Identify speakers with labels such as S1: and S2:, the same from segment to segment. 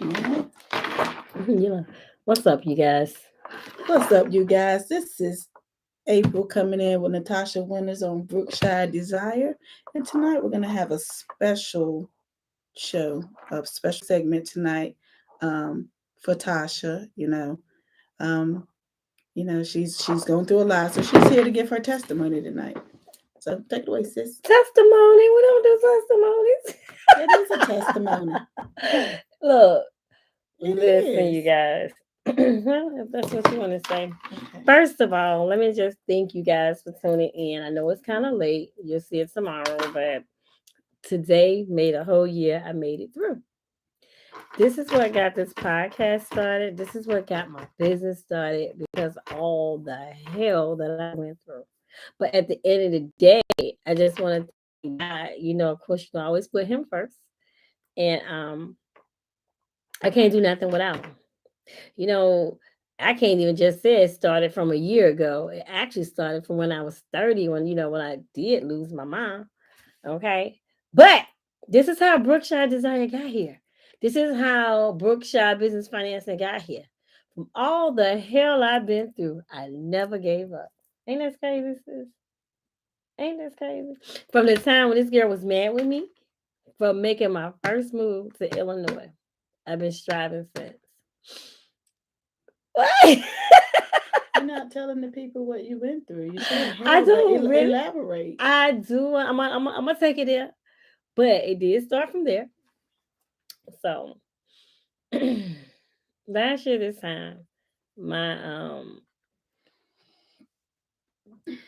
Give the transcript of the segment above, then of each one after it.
S1: Yeah. What's up, you guys?
S2: What's up, you guys? This is April coming in with Natasha Winters on Brookshire Desire. And tonight we're going to have a special show, a special segment tonight for Tasha. She's going through a lot, so she's here to give her testimony tonight. So take it away, sis.
S1: Testimony. We don't do
S2: It is a testimony.
S1: testimonies. Look,
S2: It
S1: listen,
S2: is.
S1: you guys. Well, if that's what you want to say.
S2: Okay.
S1: First of all, let me just thank you guys for tuning in. I know it's kind of late. You'll see it tomorrow, but today made a whole year. I made it through. This is what got this podcast started. This is what got my business started because all the hell that I went through. But at the end of the day, I just want to thank God. Of course, you can always put Him first, and I can't do nothing without Him. You know, I can't even just say it started from a year ago. It actually started from when I was 30, when I did lose my mom. Okay. But this is how Brookshire Desire got here. This is how Brookshire Business Financing got here. From all the hell I've been through, I never gave up. Ain't that crazy, sis? Ain't that crazy? From the time when this girl was mad with me, from making my first move to Illinois, I've been striving since. What?
S2: You're not telling the people what you went through. You should
S1: I
S2: hurry, but
S1: do really.
S2: elaborate.
S1: I do. I'm gonna take it there, but it did start from there. So last year this time, my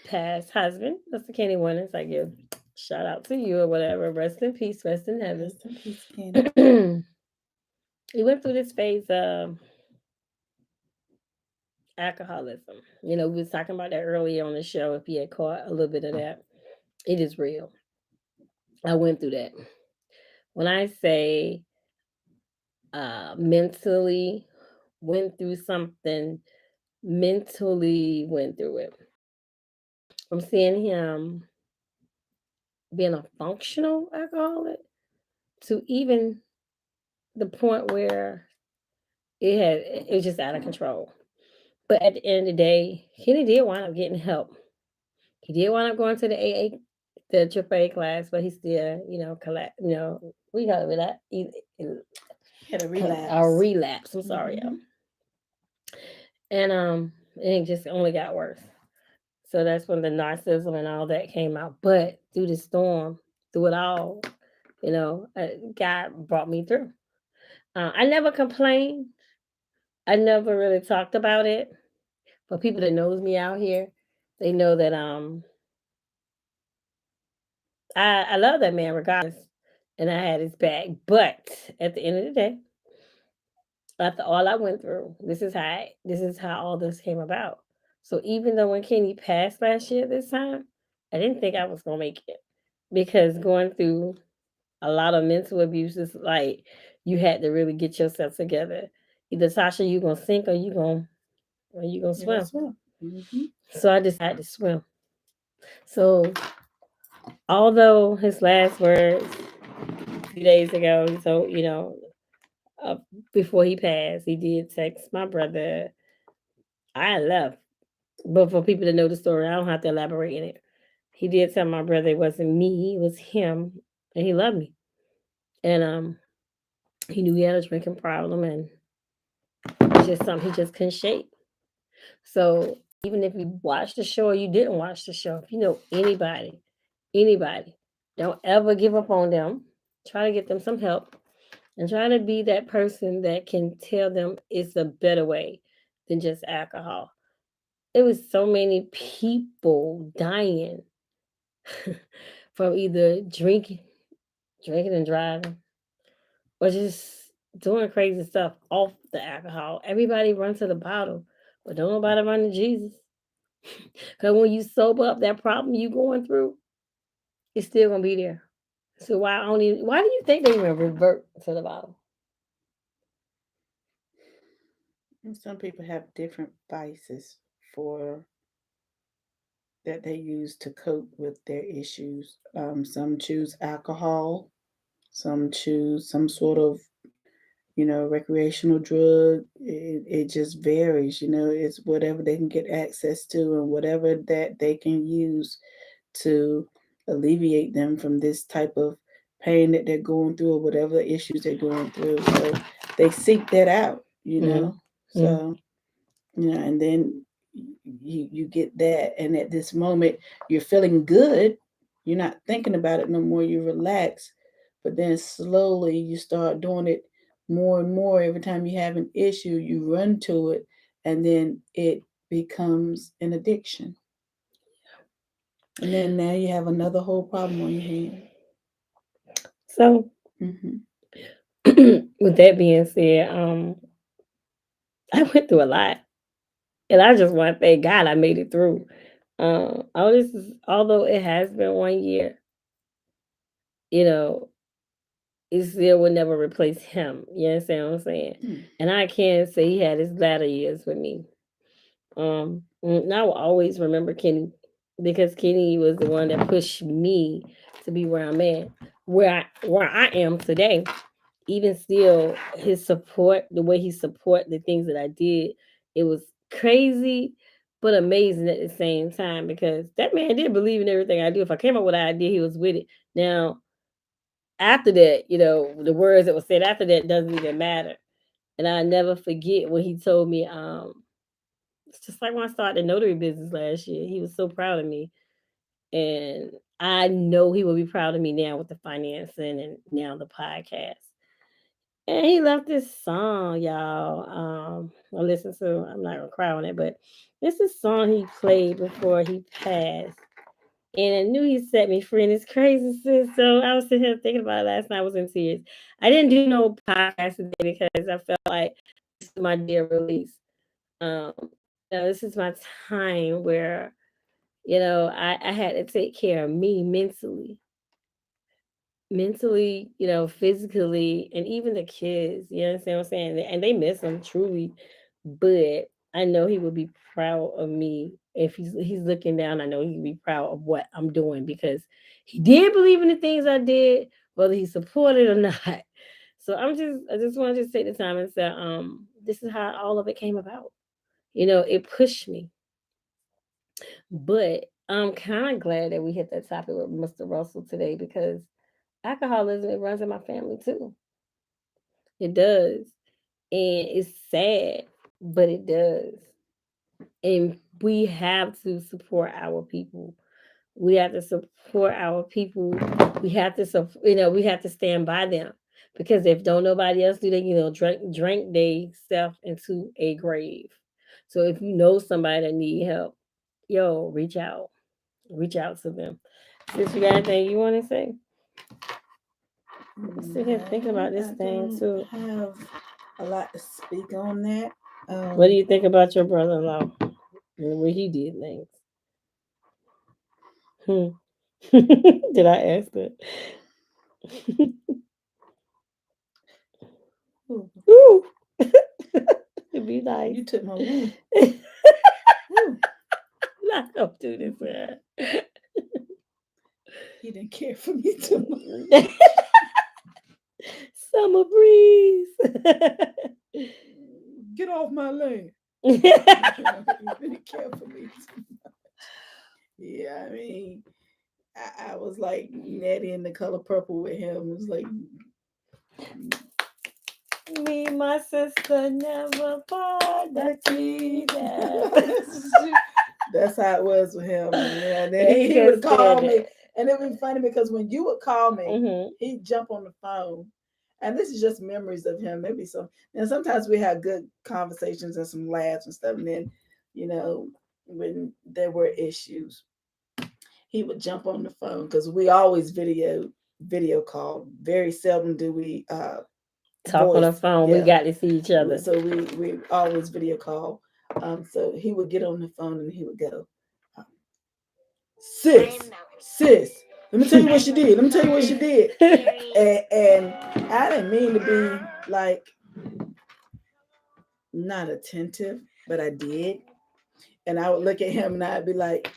S1: past husband, Mr. Kenny Winters, I give shout out to you or whatever. Rest in peace, rest in heaven.
S2: Rest in peace, Kenny.
S1: He went through this phase of alcoholism. We was talking about that earlier on the show. If you had caught a little bit of that, it is real. I went through that. When I say mentally went through something, mentally went through it. From seeing him being a functional alcoholic to even the point where it was just out of control. But at the end of the day, Kenny did wind up getting help. He did wind up going to the AAA class, but he still, we got to that.
S2: He had a relapse.
S1: A relapse. I'm sorry,
S2: Mm-hmm.
S1: And it just only got worse. So that's when the narcissism and all that came out. But through the storm, through it all, God brought me through. I never complained. I never really talked about it. For people that knows me out here, they know that I love that man regardless, and I had his back. But at the end of the day, after all I went through, this is how all this came about. So even though when Kenny passed last year this time, I didn't think I was gonna make it because going through a lot of mental abuse is like you had to really get yourself together. Either Tasha, you gonna sink or you gonna swim.
S2: Mm-hmm.
S1: So I decided to swim. So although his last words a few days ago, so uh, before he passed, he did text my brother, I left. But for people to know the story, I don't have to elaborate in it. He did tell my brother it wasn't me, it was him, and he loved me. And he knew he had a drinking problem, and it's just something he just couldn't shake. So even if you watched the show or you didn't watch the show, if you know anybody, don't ever give up on them. Try to get them some help and try to be that person that can tell them it's a better way than just alcohol. There was so many people dying from either drinking and driving, or just doing crazy stuff off the alcohol. Everybody runs to the bottle, but don't nobody run to Jesus. Because when you sober up, that problem you going through, it's still gonna be there. So why do you think they even revert to the bottle?
S2: And some people have different vices for that they use to cope with their issues. Some choose alcohol. Some choose some sort of, recreational drug. It just varies. It's whatever they can get access to and whatever that they can use to alleviate them from this type of pain that they're going through or whatever issues they're going through. So they seek that out. So and then you get that, and at this moment you're feeling good. You're not thinking about it no more. You relax, but then slowly you start doing it more and more. Every time you have an issue, you run to it, and then it becomes an addiction. And then now you have another whole problem on your hand.
S1: So, with that being said, I went through a lot, and I just want to thank God I made it through. Although it has been 1 year, you know, it still would never replace him. You understand what I'm saying? And I can't say he had his latter years with me. And I will always remember Kenny, because Kenny was the one that pushed me to be where I'm at, where I am today. Even still, his support, the way he support the things that I did, it was crazy but amazing at the same time, because that man did believe in everything I do. If I came up with an idea, he was with it. Now, after that, the words that were said after that doesn't even matter. And I never forget when he told me, it's just like when I started the notary business last year. He was so proud of me. And I know he will be proud of me now with the financing and now the podcast. And he left this song, y'all. I listened to. I'm not gonna cry on it, but this is a song he played before he passed. And I knew he set me free, and it's crazy, sis. So I was sitting here thinking about it last night. I was in tears. I didn't do no podcast today because I felt like this is my day of release. Um, this is my time where, I had to take care of me mentally, physically, and even the kids. You understand what I'm saying? And they miss him truly, but I know he would be proud of me if he's looking down. I know he would be proud of what I'm doing, because he did believe in the things I did, whether he supported or not. So I just want to just take the time and say, this is how all of it came about. It pushed me, but I'm kind of glad that we hit that topic with Mr. Russell today, because alcoholism, it runs in my family too. It does. And it's sad, but it does. And we have to support our people. We have to support our people. We have to, we have to stand by them, because if don't nobody else do, they, drink they self into a grave. So if you know somebody that need help, reach out to them. Since you got anything you want to say? I'm sitting here thinking about this thing too.
S2: I have a lot to speak on that.
S1: What do you think about your brother-in-law and what he did things? Did I ask that? Ooh. It'd be nice.
S2: You took my woo.
S1: Don't do this, man.
S2: He didn't care for me too much.
S1: Summer breeze.
S2: Get off my lane. He didn't care for me too much. Yeah, I mean, I was like Nettie in The Color Purple with him. It was like,
S1: me, my sister, never part the
S2: That's how it was with him. And then he would call me. And it would be funny because when you would call me, he'd jump on the phone. And this is just memories of him. Maybe some. And sometimes we had good conversations and some laughs and stuff. And then, when there were issues, he would jump on the phone, because we always video call. Very seldom do we
S1: talk on the phone. Yeah. We got to see each other.
S2: So we always video call. So he would get on the phone and he would go, sis, let me tell you what she did. And I didn't mean to be like not attentive, but I did. And I would look at him and I'd be like,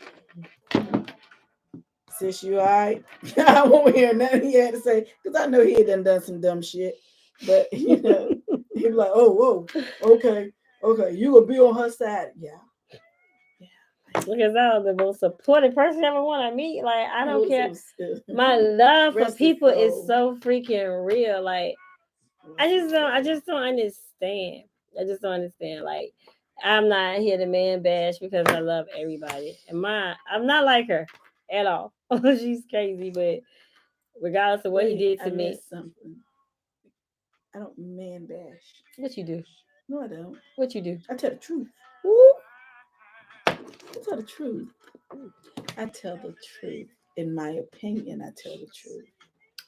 S2: sis, you all right? I won't hear nothing he had to say, because I know he had done some dumb shit. But He was like, oh, whoa, okay, you will be on her side. Yeah.
S1: Because I was the most supportive person I ever want to meet. Like, I don't care. My love for
S2: Rest his
S1: people is
S2: soul.
S1: so freaking real. Like, I just don't understand. I just don't understand. Like, I'm not here to man bash because I love everybody. And I'm not like her at all. She's crazy, but regardless of what he did to
S2: I
S1: me,
S2: missed something. I don't man bash.
S1: what you do?
S2: No, I don't.
S1: What you do?
S2: I tell the truth.
S1: Woo.
S2: I tell the truth. I tell the truth. In my opinion, I tell the truth.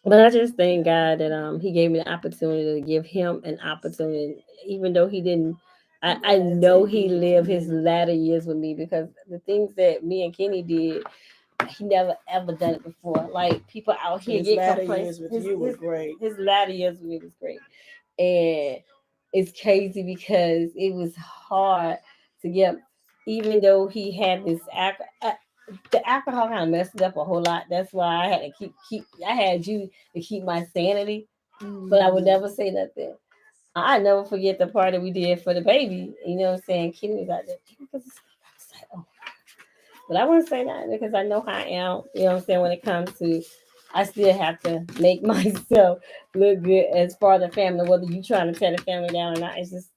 S1: But I just thank God that he gave me the opportunity to give him an opportunity, even though he didn't. I know he lived his latter years with me because the things that me and Kenny did, he never ever done it before. Like people out here
S2: His
S1: get
S2: latter
S1: complaints.
S2: years with you were great.
S1: His latter years with me was great, and it's crazy because it was hard to get. Even though he had this the alcohol kind of messed it up a whole lot. That's why I had to keep. I had you to keep my sanity, but I would never say nothing. I never forget the party we did for the baby. You know what I'm saying? Kenny was out there. I was like, oh. But I wouldn't say that because I know how I am. You know what I'm saying? When it comes to, I still have to make myself look good as far as the family, whether you trying to tear the family down or not. It's just,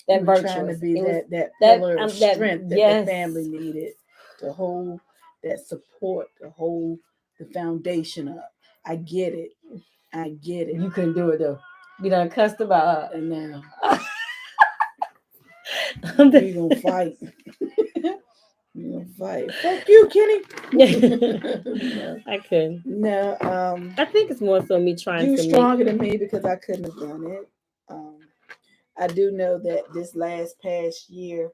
S1: that virtuous.
S2: Trying to be
S1: it
S2: that pillar of strength that
S1: yes.
S2: the family needed to hold that support, to hold the foundation up. I get it.
S1: You couldn't do it though. You done cussed about
S2: and now we gonna fight. We gonna fight. Fuck you, Kenny.
S1: No, I couldn't.
S2: No,
S1: I think it's more so me trying
S2: you
S1: to
S2: stronger than me because I couldn't have done it. I do know that this past year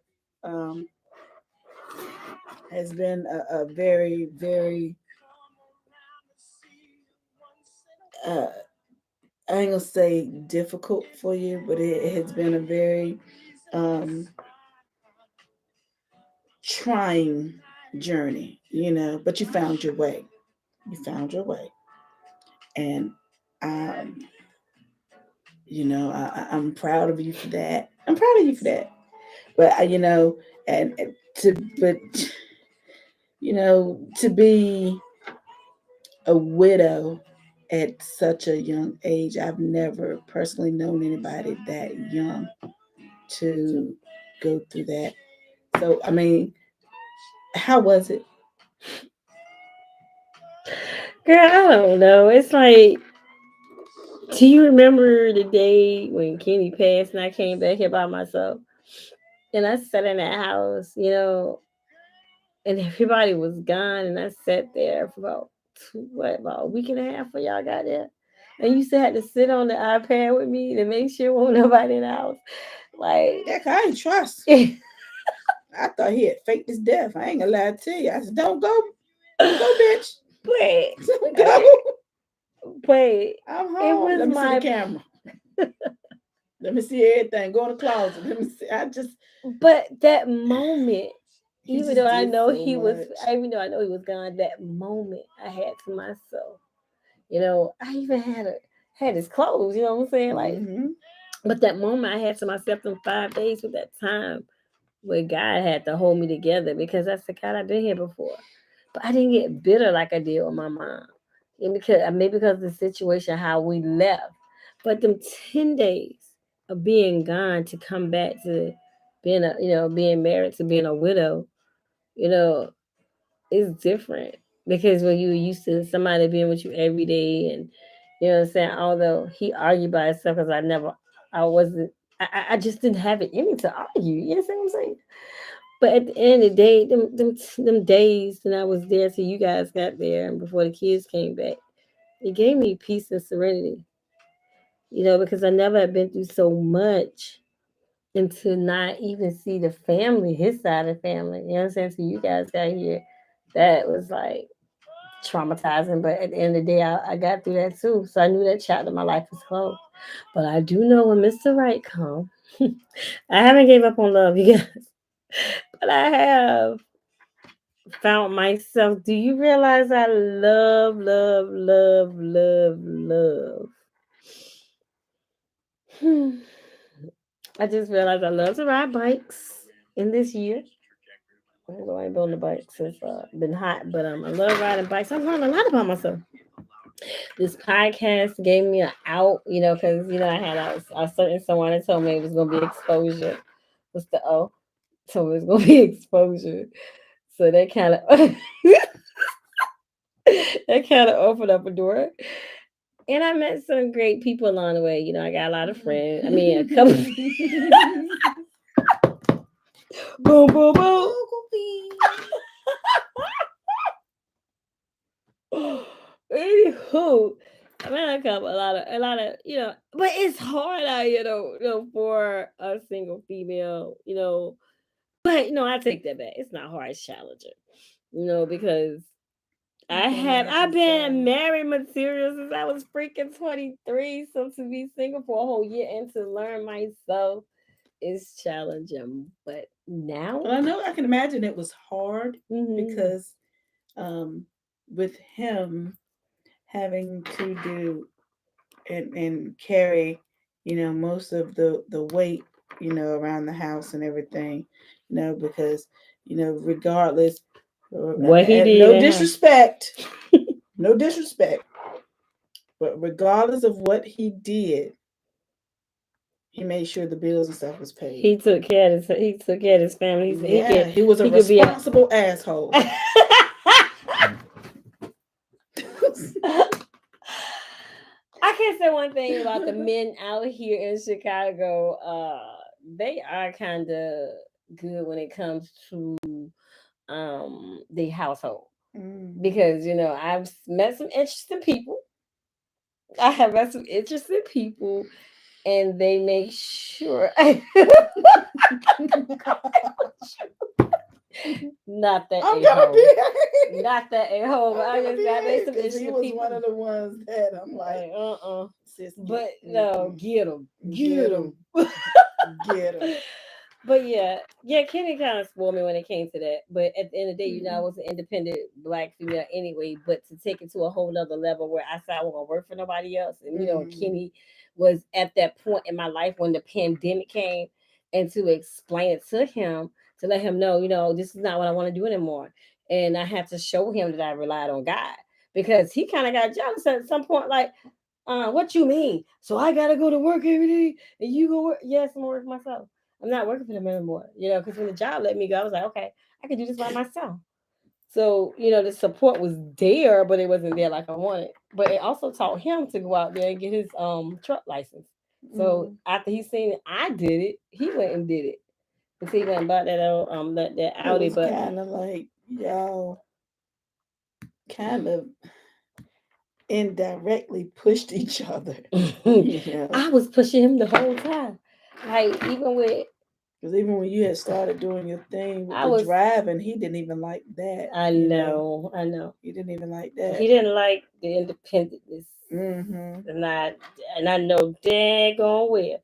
S2: has been a very, very I ain't gonna say difficult for you, but it has been a very trying journey, but you found your way. You found your way. And I'm proud of you for that. I'm proud of you for that. But and to be a widow at such a young age, I've never personally known anybody that young to go through that. So I mean, how was it?
S1: Girl, I don't know. It's like, do you remember the day when Kenny passed and I came back here by myself? And I sat in that house, and everybody was gone, and I sat there for about a week and a half for y'all got there. And you still had to sit on the iPad with me to make sure won't nobody in the house. Like,
S2: yeah, I ain't trust. I thought he had faked his death. I ain't gonna lie to you. I said, don't go, bitch.
S1: Wait,
S2: don't go.
S1: Wait,
S2: I'm home. Let me see the camera. Let me see everything. Go in the closet. Let me see.
S1: But that moment, even though I know
S2: he was
S1: gone, that moment I had to myself. I even had his clothes. You know what I'm saying? Like, but that moment I had to myself in 5 days with that time where God had to hold me together because I said, God, I've been here before, but I didn't get bitter like I did with my mom, and because of the situation how we left, but them 10 days of being gone to come back to being married to being a widow, you know, it's different because when you were used to somebody being with you every day and you know what I'm saying, although he argued by himself because I just didn't have it in me to argue. You know what I'm saying? But at the end of the day, them days that I was there till you guys got there and before the kids came back, it gave me peace and serenity. Because I never had been through so much and to not even see the family, his side of the family, you know what I'm saying? So you guys got here, that was like traumatizing. But at the end of the day, I got through that too. So I knew that chapter of my life was closed. But I do know when Mr. Right come, I haven't gave up on love, you guys. But I have found myself. Do you realize I love, love, love, love, love? I just realized I love to ride bikes in this year. Although I ain't been on the bike since been hot, but I love riding bikes. I learned a lot about myself. This podcast gave me an out, because I had a certain someone that told me it was gonna be exposure. What's the O? So it was gonna be exposure. So that kind of that kind of opened up a door. And I met some great people along the way. I got a lot of friends. I mean, a couple. Boom, boom, boom. Anywho, I met a lot of, but it's hard out here, for a single female, But I take that back. It's not hard, it's challenging, because I've been married material since I was freaking 23. So to be single for a whole year and to learn myself is challenging. But now,
S2: Well, I know I can imagine it was hard
S1: Mhm.
S2: because with him having to do and carry, most of the weight, around the house and everything, because, regardless,
S1: What he
S2: and
S1: did
S2: no
S1: and how-
S2: disrespect, no disrespect, but regardless of what he did, he made sure the bills and stuff was paid.
S1: he took care of his family.
S2: He was a responsible asshole.
S1: I can say one thing about the men out here in Chicago. They are kind of good when it comes to the household, because I've met some interesting people. I have met some interesting people, and they make sure. Not that
S2: I'm
S1: a
S2: gonna
S1: hole.
S2: be.
S1: Not that a hole. I just got made some
S2: He
S1: interesting
S2: was
S1: people.
S2: one of the ones that I'm like, sis,
S1: But no, get him,
S2: get him, get him.
S1: But yeah, Kenny kind of spoiled me when it came to that. But at the end of the day, I was an independent black female anyway. But to take it to a whole nother level where I said I wasn't gonna work for nobody else, and Kenny was at that point in my life when the pandemic came, and to explain it to him, to let him know, this is not what I want to do anymore, and I had to show him that I relied on God, because he kind of got jealous at some point, like. What you mean? So I gotta go to work every day, and you go work? Yes, I'm gonna work myself. I'm not working for them anymore, because when the job let me go, I was like, okay, I can do this by myself. So, the support was there, but it wasn't there like I wanted. But it also taught him to go out there and get his truck license. So after he seen it, I did it, he went and did it. Because he went and bought that old that Audi.
S2: But kind of like y'all kind of indirectly pushed each other.
S1: I was pushing him the whole time. Like,
S2: because even when you had started doing your thing with the driving, he didn't even like that.
S1: I know.
S2: He didn't even like that.
S1: He didn't like the independentness. And I know daggone well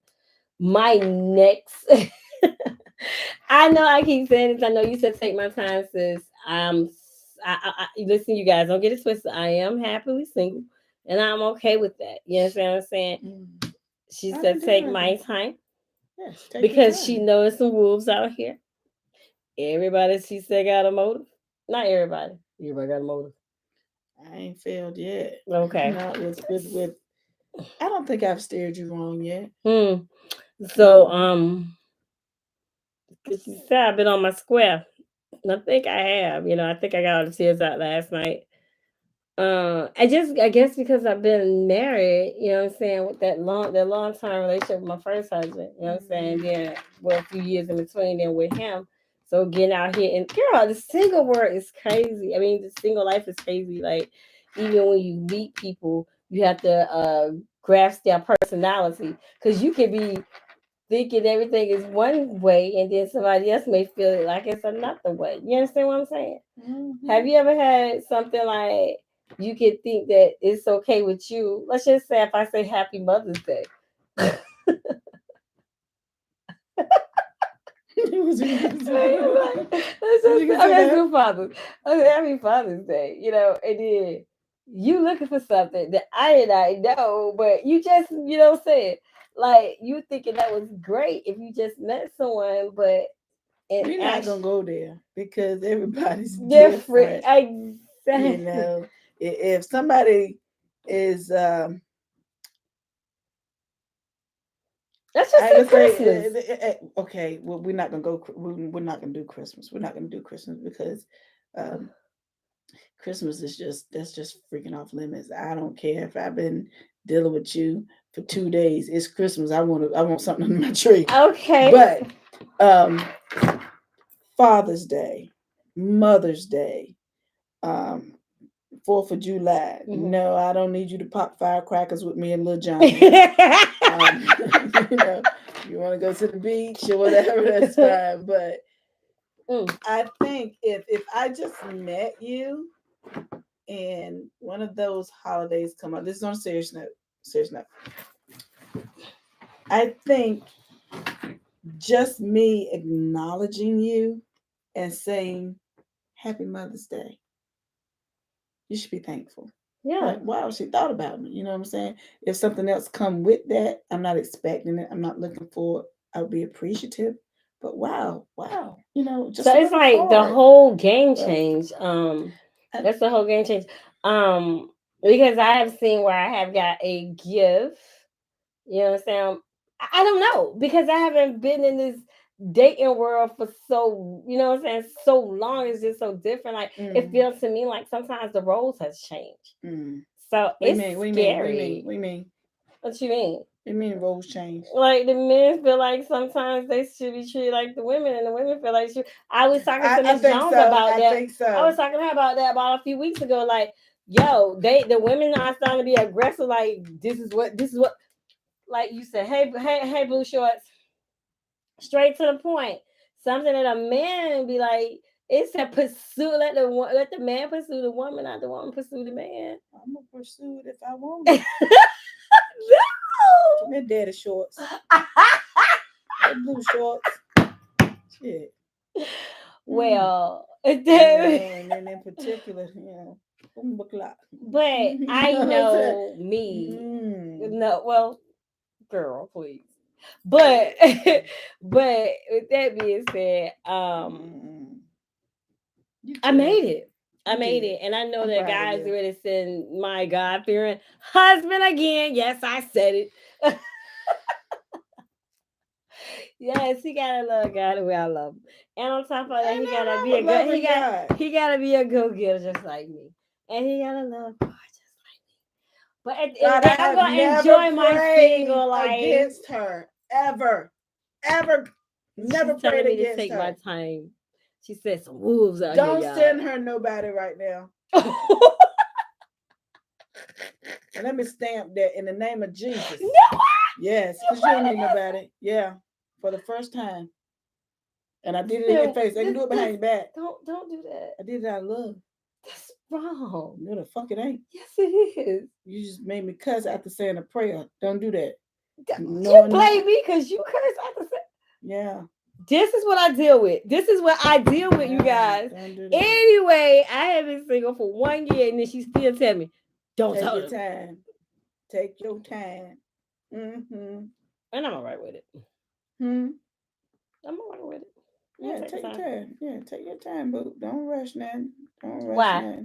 S1: my next. I know I keep saying this. I know you said take my time, sis. I listen, you guys, don't get it twisted. I am happily single, and I'm okay with that. You understand what I'm saying? She said take my time, because she knows some wolves out here. Everybody, she said, got a motive. Not everybody. Everybody got a motive.
S2: I ain't failed yet.
S1: Okay.
S2: Not with. I don't think I've steered you wrong yet.
S1: So she said I've been on my square. I think I have. I think I got all the tears out last night. I guess because I've been married, what I'm saying, with that long time relationship with my first husband, what I'm saying, then a few years in between then with him. So getting out here, and girl, the single world is crazy. I mean, the single life is crazy. Like, even when you meet people, you have to grasp their personality, because you can be thinking everything is one way, and then somebody else may feel like it's another way. You understand what I'm saying? Have you ever had something like you could think that it's okay with you? Let's just say if I say Happy Mother's Day. Let's do Father's. Okay, Happy Father's Day. And then you looking for something that I know, but you just, say it. Like you thinking that was great if you just met someone, but
S2: We're not gonna go there because everybody's
S1: different.
S2: different.
S1: Exactly.
S2: You know, if somebody is
S1: Let's just
S2: I
S1: say
S2: would say
S1: Christmas.
S2: okay, well, we're not gonna go. We're not gonna do Christmas. We're not gonna do Christmas because um, Christmas is that's just freaking off limits. I don't care if I've been dealing with you for 2 days. It's Christmas. I want something on my tree.
S1: Okay.
S2: But Father's Day, Mother's Day, 4th of July.
S1: Mhm.
S2: No, I don't need you to pop firecrackers with me and Lil Johnny. You know, you want to go to the beach or whatever, that's fine. But I think if I just met you and one of those holidays come up, this is on a serious note. I think just me acknowledging you and saying Happy Mother's Day, you should be thankful.
S1: Yeah.
S2: Like, wow, she thought about me. You know what I'm saying? If something else come with that, I'm not expecting it. I'm not looking for it. I would be appreciative. But wow, you know, just
S1: so it's like the whole game change. That's the whole game change. Because I have seen where I have got a gift. You know what I'm saying? I don't know because I haven't been in this dating world for so, you know what I'm saying, so long. It's just so different. Like it feels to me like sometimes the roles has changed. So it's scary.
S2: What do you mean?
S1: What you mean?
S2: You mean roles change?
S1: Like the men feel like sometimes they should be treated like the women, and the women feel like I was talking to Miss Jones about that. I was talking to her about that about a few weeks ago. Like, yo, the women are starting to be aggressive. Like, this is what, like you said. Hey, blue shorts. Straight to the point. Something that a man be like. It's a pursue. Let the man pursue the woman, not the woman pursue the man.
S2: I'm gonna pursue it if I want it.
S1: No.
S2: Give me daddy shorts. Blue shorts. Shit.
S1: Well,
S2: and then in particular,
S1: but I know me. No, well, girl, please. But but with that being said, I made it. I made it. And I know that guys are ready to send my God fearing husband again. Yes, I said it. Yes, he gotta love God the way I love him. And on top of that, he gotta be a good he gotta be a go-getter just like me. And he gotta love God just like me. But at the end of the day, I'm gonna enjoy my single life.
S2: Against her. Ever. Never prayed
S1: me
S2: against
S1: to take
S2: her.
S1: my time. She said some wolves out
S2: Don't
S1: here. Don't
S2: send her nobody right now. And let me stamp that in the name of Jesus.
S1: No,
S2: yes, because you don't need nobody. Yeah, for the first time. And I did it in your face. I can do it behind your back.
S1: Don't do that.
S2: I did it out of love.
S1: That's wrong.
S2: No, the fuck it ain't.
S1: Yes, it is.
S2: You just made me cuss after saying a prayer. Don't do that.
S1: You blame me because you cuss after saying.
S2: Yeah.
S1: This is what I deal with. This is what I deal with, you guys. Anyway, I have been single for 1 year, and then she still tell me, "Don't
S2: take your time. Take your time."
S1: And I'm alright with it. I'm alright with it.
S2: Yeah, take your time. Yeah, take your time, but don't rush, man. Don't rush.
S1: Why?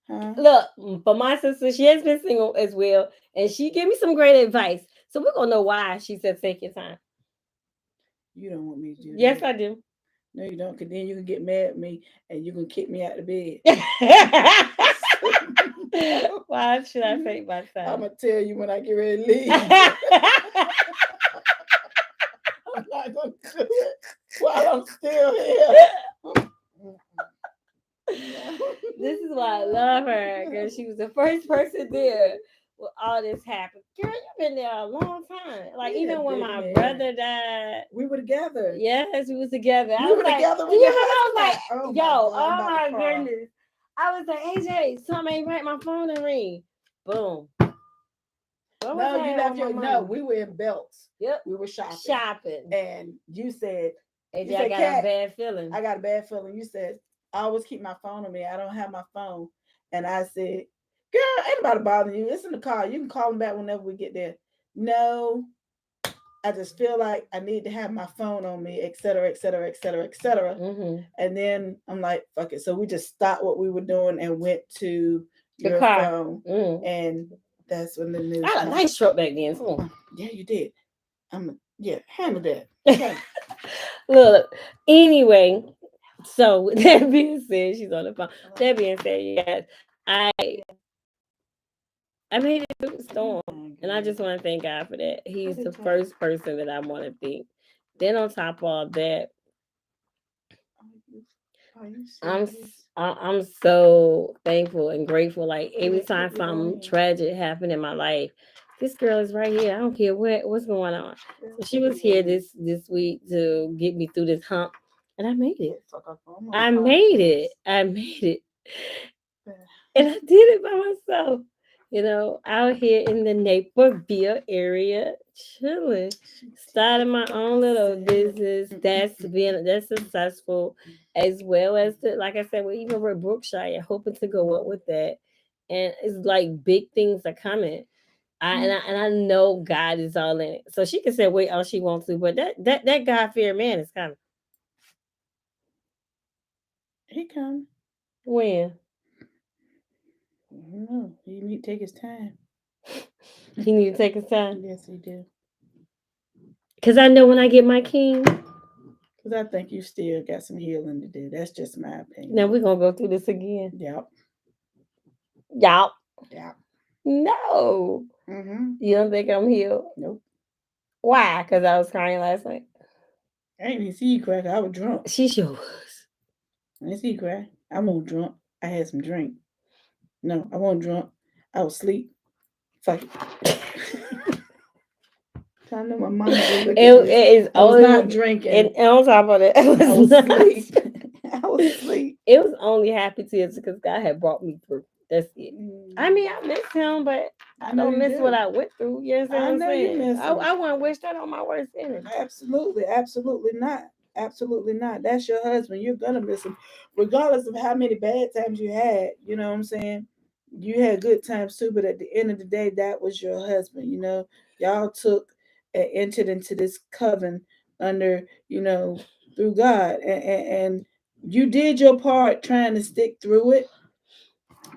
S1: Huh? Look, for my sister, she has been single as well, and she gave me some great advice. So we're gonna know why she said take your time.
S2: You don't want me to do that.
S1: Yes, I do.
S2: No, you don't, because then you can get mad at me and you can kick me out of bed.
S1: Why should I take my time?
S2: I'm going to tell you when I get ready to leave. I'm not going to do it while I'm still here.
S1: This is why I love her, because she was the first person there when all this happened. Girl, you've been there a long time. Like, even when my brother died.
S2: We were together.
S1: Yes, we was together. I was like, do you remember? I was like, oh my goodness. I was like, AJ, something ain't right. My phone didn't ring. Boom.
S2: No, you left your. No, we were in Belts.
S1: Yep.
S2: We were shopping. And you said,
S1: AJ, I got a bad feeling.
S2: I got a bad feeling. You said, I always keep my phone on me. I don't have my phone. And I said, girl, ain't nobody bothering you. It's in the car. You can call them back whenever we get there. No. I just feel like I need to have my phone on me, et cetera, et cetera, et cetera, et cetera.
S1: Mm-hmm.
S2: And then I'm like, fuck it. So we just stopped what we were doing and went to
S1: The
S2: your
S1: car.
S2: phone.
S1: Mm.
S2: And that's when the news
S1: I had a
S2: came.
S1: nice truck back then. Come on.
S2: Yeah, you did. Handle that. Okay.
S1: Look, anyway, so with that being said, she's on the phone. That being said, you guys, I made it through the storm, and I just want to thank God for that. He's the first person that I want to thank. Then on top of all that, I'm so thankful and grateful. Like every time something tragic happened in my life, this girl is right here. I don't care what's going on. So she was here this week to get me through this hump, and I made it. I made it. And I did it by myself. You know, out here in the Naperville area, chilling, starting my own little business that's successful, as well as like I said, even with Brookshire, hoping to go up with that, and it's like big things are coming. I know God is all in it, so she can say wait all she wants to, but that God fear man is coming.
S2: He come.
S1: When?
S2: No, he need to take his time.
S1: He need to take his time.
S2: Yes, he do.
S1: Cause I know when I get my king.
S2: Cause I think you still got some healing to do. That's just my opinion.
S1: Now we're gonna go through this again.
S2: Yep.
S1: No.
S2: Mm-hmm.
S1: You don't think I'm healed?
S2: Nope.
S1: Why? Cause I was crying last night.
S2: I didn't even see you cry. I was drunk.
S1: She sure was.
S2: I didn't see you cry. I wasn't drunk. I had some drink. No, I wasn't drunk. I was asleep. Fuck it. I know my mama was looking at me. I was not drinking.
S1: And on top of that, I was
S2: asleep. I was asleep.
S1: It was only happy tears because God had brought me through. That's it. I mean, I miss him, but I don't miss what I went through. You know what I'm saying? I wouldn't wish that on my worst enemy.
S2: Absolutely, absolutely not. Absolutely not. That's your husband. You're gonna miss him, regardless of how many bad times you had. You know what I'm saying? You had good times too, but at the end of the day, that was your husband. You know, y'all entered into this covenant under, through God, and you did your part trying to stick through it,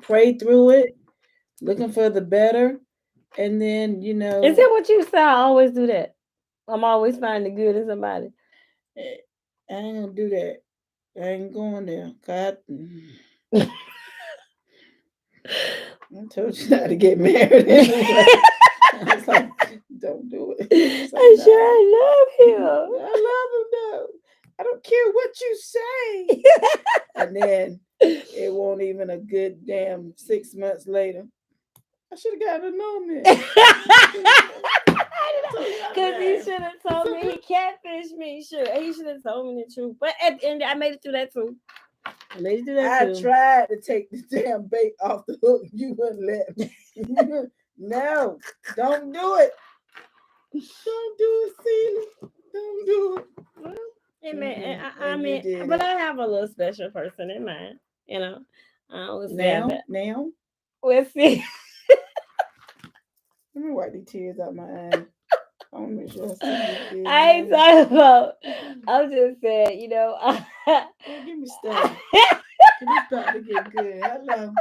S2: pray through it, looking for the better, and then
S1: Is that what you say? I always do that. I'm always finding the good in somebody.
S2: I ain't gonna do that. I ain't going there. God. I told you not to get married anyway. I was like, don't do it.
S1: I love him.
S2: I love him though. I don't care what you say. And then it won't even a good damn 6 months later. I should have gotten to know me.
S1: Because he should have told me he catfished me. Sure, he should have told me the truth. But at the end, I made it through that too.
S2: I tried to take the damn bait off the hook. You wouldn't let me. No, don't do it. Don't do it, Celia. Don't do it.
S1: Well, I mean, but I have a little special person in mind. You know, I always say that.
S2: Now,
S1: we'll see.
S2: Let me wipe the tears out my eyes. I want to make sure I see
S1: I ain't talking about. I'm just saying,
S2: give me stuff. It's about to get good. Hello.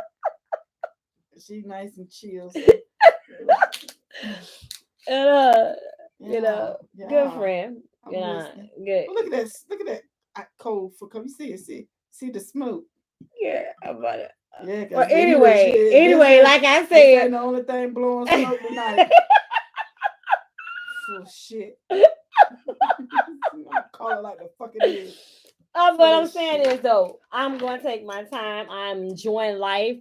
S2: She's nice and chill. So.
S1: And good friend. Good.
S2: Well, look at that cold for come. You see the smoke.
S1: Yeah, about it.
S2: Yeah.
S1: Well, anyway, like I said,
S2: this ain't the only thing blowing smoke tonight. Oh shit. I call it like the fucking is.
S1: What I'm saying is though, I'm going to take my time. I'm enjoying life.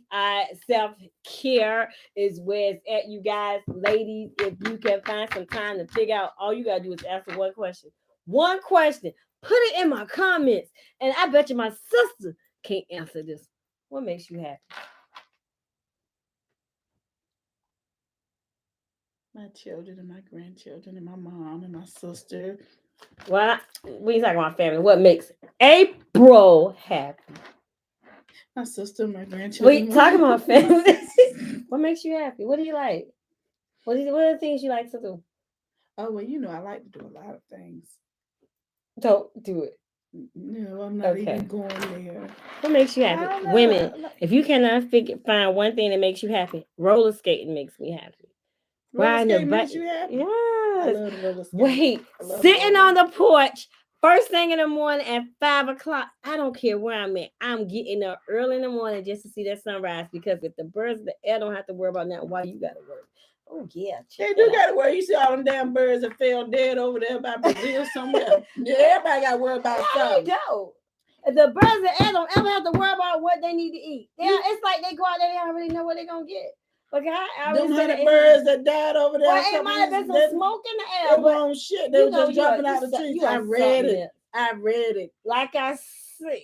S1: Self-care is where it's at, you guys, ladies. If you can find some time to figure out, all you gotta do is answer one question. Put it in my comments, and I bet you my sister can't answer this. What makes you happy?
S2: My children and my grandchildren and my mom and my sister.
S1: Well, we ain't talking about family. What makes April happy?
S2: My sister, my grandchildren.
S1: We talking about family. What makes you happy? What do you like? What are the things you like to do?
S2: Oh well, you know I like to do a lot of things.
S1: Don't do it.
S2: No, I'm not
S1: Okay.
S2: even going there.
S1: What makes you
S2: I
S1: happy?
S2: know,
S1: Women.
S2: I like-
S1: If you cannot find one thing that makes you happy, roller skating makes me happy.
S2: Roller
S1: Riding the
S2: skating makes
S1: bike.
S2: you happy. I
S1: Yes.
S2: love the roller skate.
S1: Wait,
S2: I love
S1: sitting
S2: roller.
S1: on the porch, first thing in the morning at 5 o'clock. I don't care where I'm at. I'm getting up early in the morning just to see that sunrise because if the birds of the air don't have to worry about that, why you gotta worry? Oh yeah,
S2: They
S1: check
S2: do
S1: that out.
S2: got to worry. You see all them damn birds that fell dead over there by Brazil somewhere. Yeah, everybody got to worry about
S1: No,
S2: something.
S1: they don't. The birds of the air don't ever have to worry about what they need to eat. It's like they go out there, they already know what they're gonna get. Okay, I
S2: Them
S1: always say that
S2: 100 birds that died over there.
S1: well,
S2: a
S1: it
S2: couple
S1: might have been
S2: years,
S1: some smoke in the
S2: they
S1: air, but
S2: won't shit. They
S1: you
S2: were
S1: know,
S2: just dropping out the trees. I read it. I read it.
S1: Like I said,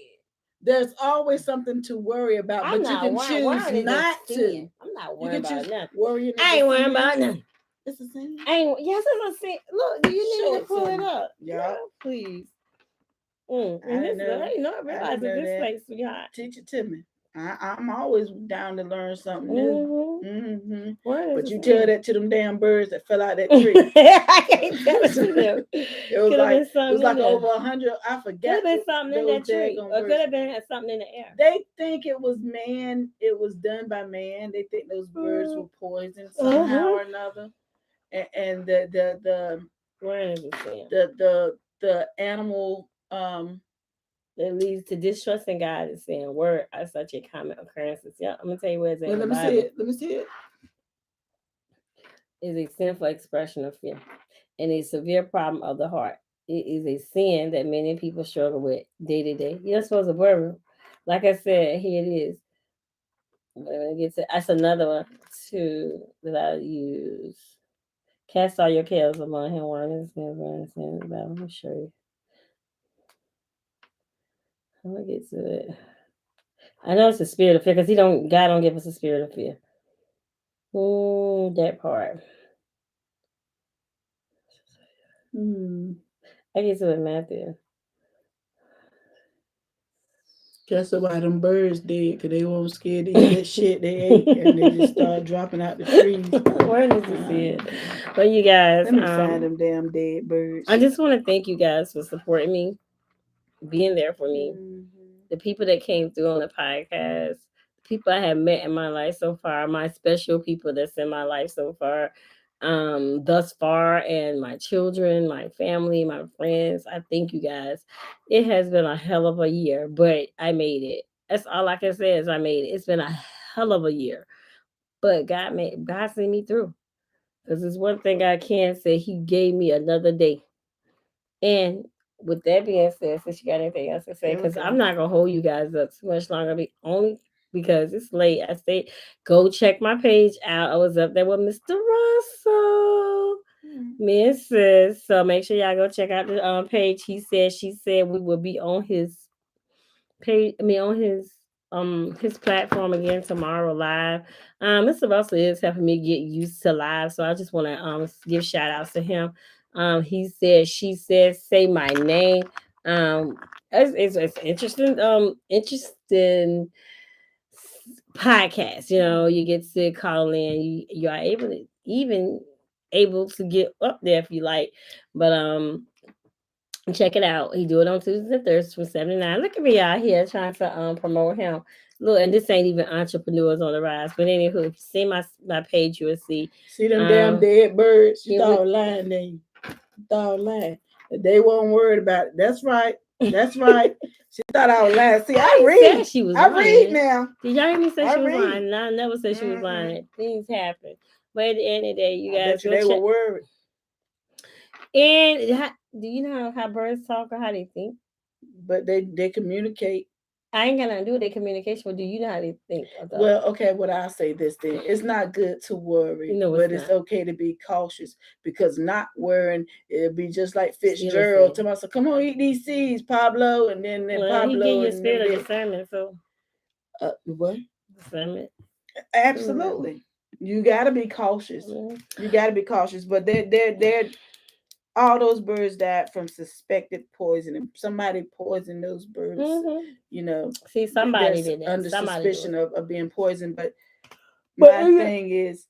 S2: there's always something to worry about,
S1: I'm
S2: but you
S1: not
S2: can
S1: worrying.
S2: choose
S1: Worrying is a
S2: not to.
S1: sin. I'm not
S2: You
S1: worrying
S2: can
S1: about
S2: choose
S1: nothing.
S2: worrying.
S1: I ain't worrying about nothing.
S2: It's a sin.
S1: Yes, it's a sin. Look, do you need me to
S2: Show it
S1: pull
S2: to
S1: it
S2: me.
S1: up?
S2: Yeah.
S1: Please.
S2: I didn't know.
S1: I didn't know. I realized
S2: know
S1: this
S2: that.
S1: place, sweetheart.
S2: Teach it to me. I'm always down to learn something new. But you tell that to them damn birds that fell out that tree.
S1: I can't tell it to them.
S2: It was like over 100. I forgot.
S1: Could have been something in that tree, or
S2: birds.
S1: could have been something in the air.
S2: They think it was man. It was done by man. They think those birds were poisoned somehow or another. And the animal
S1: that leads to distrust in God is saying word are such a common occurrences. Yeah, I'm gonna tell you where it's at.
S2: Let me see it. Let me see it.
S1: Is a sinful expression of fear and a severe problem of the heart. It is a sin that many people struggle with day to day. You're supposed to worry. Like I said, here it is. That's another one too that I use. Cast all your cares upon him. Let me show you. I'm gonna get to it. I know it's a spirit of fear because God don't give us a spirit of fear. Oh, that part. I get to it, Matthew.
S2: That's why them birds did, because they weren't scared to eat that shit they ate, and they just started dropping out the trees.
S1: Where does it see it? But you guys,
S2: let me find them damn dead birds.
S1: I just want to thank you guys for supporting me, being there for me. The people that came through on the podcast, the people I have met in my life so far, my special people that's in my life so far, thus far, and my children, my family, my friends. I thank you guys. It has been a hell of a year, but I made it. That's all I can say is I made it. It's been a hell of a year, but God sent me through. Because there's one thing I can say, He gave me another day. And with that being said, since you got anything else to say, because I'm not gonna hold you guys up too much longer, only because it's late. I say go check my page out. I was up there with Mr. Russell, Mrs. So make sure y'all go check out the page. She said we will be on his page. On his platform again tomorrow live. Mr. Russell is helping me get used to live, so I just want to give shout outs to him. He said, she said, say my name. It's interesting. Interesting podcast. You know, you get to call in. You are able to get up there if you like, but check it out. He do it on Tuesdays and Thursdays from 7 to 9. Look at me out here trying to promote him. Look, and this ain't even entrepreneurs on the rise. But anywho, if you see my page, you will see.
S2: See them damn dead birds. You thought lying then. You thought lying. They weren't worried about it. That's right. That's right. She thought I was lying. See, I read.
S1: She was
S2: I
S1: lying.
S2: Read now.
S1: Did y'all hear me say she was lying? No, I never said she was lying. Things happen. But at the end of the day, you guys
S2: they were worried.
S1: And do you know how birds talk or how they think?
S2: But they communicate.
S1: I ain't gonna do their communication, but do you know how they think?
S2: Well, okay, what I'll say this then. It's not good to worry, but it's okay to be cautious, because not worrying, it'll be just like Fitzgerald. Tomorrow, so come on, eat these seeds, Pablo, and then Pablo.
S1: He give you a spirit of discernment, so
S2: what?
S1: Discernment.
S2: Absolutely. You gotta be cautious. You gotta be cautious. But they're all those birds died from suspected poisoning. Somebody poisoned those birds. You know,
S1: see, somebody did that.
S2: Under suspicion of being poisoned. But
S1: my
S2: thing is,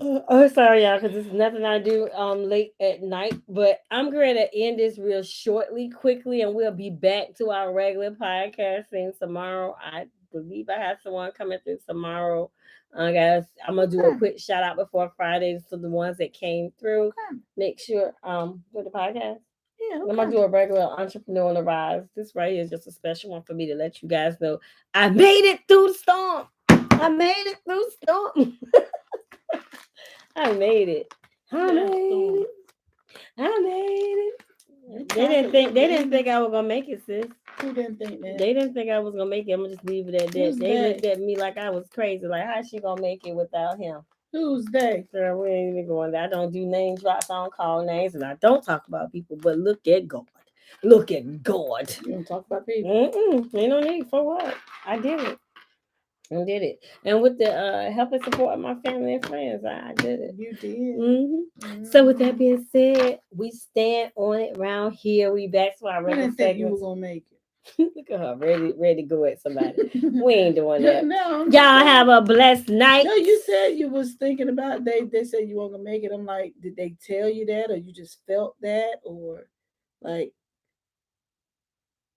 S1: Oh, sorry, y'all, because this is nothing I do late at night. But I'm going to end this real shortly, quickly, and we'll be back to our regular podcasting tomorrow. I believe I have someone coming through tomorrow. Guys, I'm gonna do a
S2: Okay.
S1: quick shout out before Fridays to the ones that came through.
S2: Okay.
S1: Make sure with the podcast.
S2: Yeah,
S1: I'm gonna
S2: okay.
S1: do a regular entrepreneur on the rise. This right here is just a special one for me to let you guys know I made it through the storm. I made it through the storm. I made it. I
S2: Yeah,
S1: made it. I made it.
S2: You
S1: They didn't
S2: conquered
S1: think
S2: the
S1: they didn't think
S2: demons.
S1: I was gonna make it, sis.
S2: Who didn't think that?
S1: They didn't think I was gonna make it. I'm gonna just leave it at that.
S2: Who's
S1: They
S2: they?
S1: looked at me like I was crazy. Like, how's she gonna make it without him?
S2: Who's they?
S1: Girl, we ain't even going there. I don't do name drops. I don't call names, and I don't talk about people. But look at God. Look at God.
S2: You don't talk about people.
S1: Ain't no need for what. I did it. I did it. And with the help and support of my family and friends, I did it.
S2: You did.
S1: Mm-hmm. So with that being said, we stand on it around here. We back to our
S2: I
S1: regular
S2: didn't think you were
S1: segments.
S2: gonna make it.
S1: Look at her, ready to go at somebody. We ain't doing that.
S2: No, I'm
S1: Y'all
S2: just
S1: have
S2: saying.
S1: a blessed night.
S2: No, you said you was thinking about they said you weren't gonna make it. I'm like, did they tell you that, or you just felt that, or like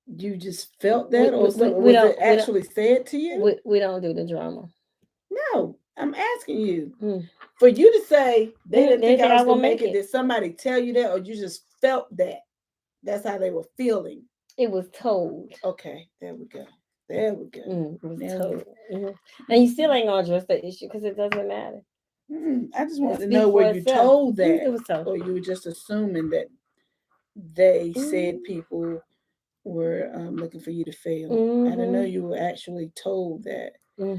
S2: you just felt that, or something? Was it actually said to you?
S1: We don't do the drama.
S2: No, I'm asking you.
S1: Hmm.
S2: For you to say they didn't think I was
S1: gonna
S2: gonna make it, did somebody tell you that, or you just felt that? That's how they were feeling.
S1: It was told.
S2: Okay, there we go. There we go.
S1: It was
S2: There
S1: told. And you still ain't gonna address the issue because it doesn't matter.
S2: I just wanted to
S1: Speak
S2: know
S1: for
S2: where you
S1: itself.
S2: told that,
S1: It was told.
S2: or you were just assuming that they said people were looking for you to fail. I didn't know you were actually told that. Well,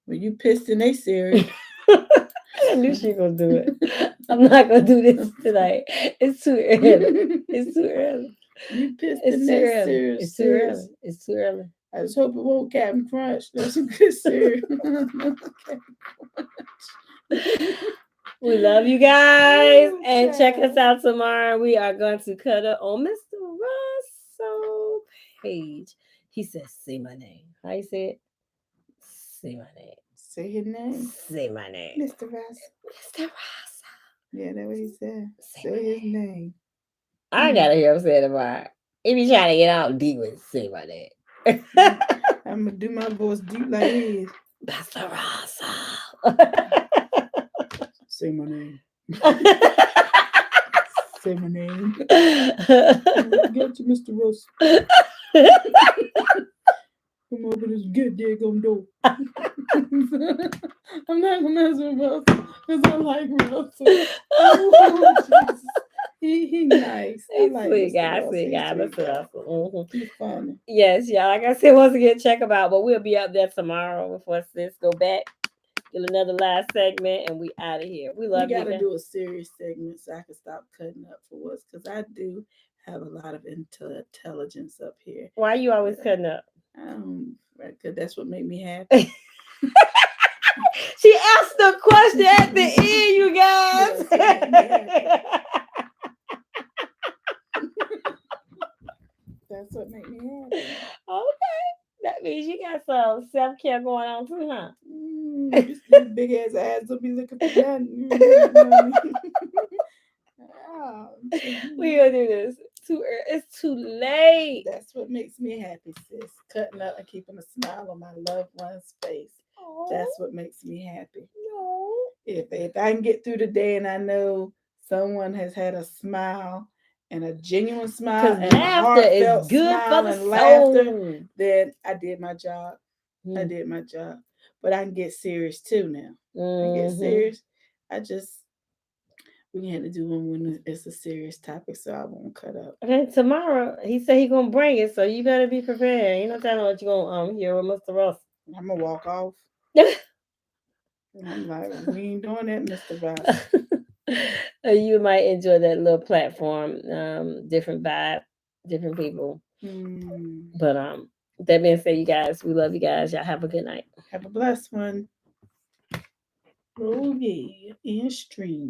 S2: you pissed in they cereal.
S1: I knew she was gonna do it. I'm not gonna do this tonight. It's too early. It's too early.
S2: You pissed
S1: It's
S2: in
S1: too
S2: that
S1: early.
S2: cereal.
S1: It's too early. It's too early.
S2: I just hope it won't Captain Crunch. That's some good cereal.
S1: We love you guys, and check us out tomorrow. We are going to cut up on Mr. Russell Page. He says, "Say my name." How you say it? Say my name.
S2: Say his name.
S1: Say my name.
S2: Mr. Russell.
S1: Mr. Russell.
S2: Yeah, that's what he said. Say his name.
S1: I gotta hear him say it tomorrow. He be trying to get out deep with "Say my name."
S2: I'm gonna do my voice deep like his.
S1: Mr. Russell.
S2: Say my name. Say my name. Get to Mr. Russell. Come open this good daggum door. I'm not gonna mess with Russell because I like Russell. Oh, Jesus. He nice. I like
S1: Sweet
S2: Mr.
S1: guy,
S2: Russell.
S1: sweet guy,
S2: He's
S1: Mr. Russell.
S2: He's funny.
S1: Yes, y'all. Like I said, once again, check him out. But we'll be up there tomorrow before sis go back. Get another last segment, and we out of here. We love you.
S2: We gotta do a serious segment so I can stop cutting up for us, because I do have a lot of intelligence up here.
S1: Why you always cutting up?
S2: Because that's what made me happy.
S1: She asked the question at the end, you guys.
S2: That's what made me happy.
S1: Okay. That means you got some self-care going on too, huh?
S2: These big ass eyes don't be looking for nothing.
S1: We gonna do this. It's too late.
S2: That's what makes me happy, sis. Cutting up and keeping a smile on my loved one's face. That's what makes me happy.
S1: No.
S2: If I can get through the day and I know someone has had a smile and a genuine smile and
S1: laughter is good for the soul,
S2: then I did my job. I did my job. But I can get serious too now. I get serious. We had to do one when it's a serious topic, so I won't cut up.
S1: Okay, tomorrow he said he gonna bring it, so you better be prepared. You know what you're gonna hear with Mr. Ross.
S2: I'm gonna walk off. And I'm like, we ain't doing that, Mr. Ross.
S1: You might enjoy that little platform, different vibe, different people. But that being said, you guys, we love you guys. Y'all have a good night.
S2: Have a blessed one. Oh yeah, in stream.